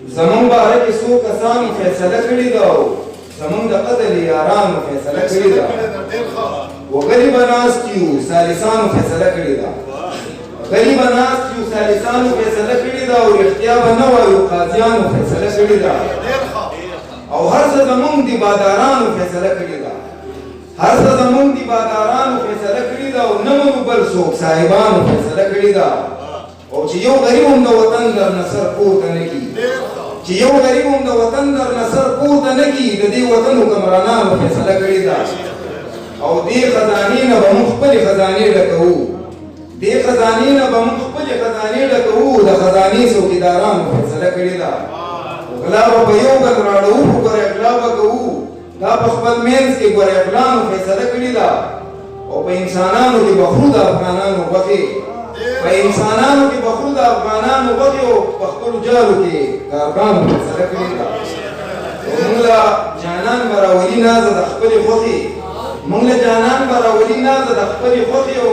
زمون باره کې څو کسانو فیصله کړې ده او زمون د قتل یارانو فیصله کړې ده وغریبه ناست یو ثالثانو فیصله کړې ده غریبه ناست یو ثالثانو فیصله کړې ده او رښتیا به نه وایو قاضیانو فیصله کړې ده او هر څه زمونږ د بادارانو فیصله کړې ده هر څه زمونږ د بادارانو فیصله کړې ده او نه منو بل څوک صاحبانو فیصله کړې ده او چې یو غریب هم د وطن در نه سر پورته نه کړي چې یو غریب هم د وطن در نه سر پورته نه کړي د دې وطن حکمرانانو فیصله کړې ده او دې خزانې نه به موږ خپلې خزانې ډکوو دې خزانې نه به موږ خپلې خزانې ډکوو د خزانې څوکیدارانو فیصله کړې ده غلا به په یو ګل راړو خو ګورې غلا به کوو دا په خپل منځ کې ګورې غلانو فیصله کړې ده او په انسانانو کې به خرو د افغانانو غوښې په انسانانو کې به خرو د افغانانو غوښې او په خپلو جالو کې کارګانو فیصله کړې ده موږ له جانان به راولي نازه د خپلې خوښې موږ له جانان به راولي نازه د خپلې خوښې او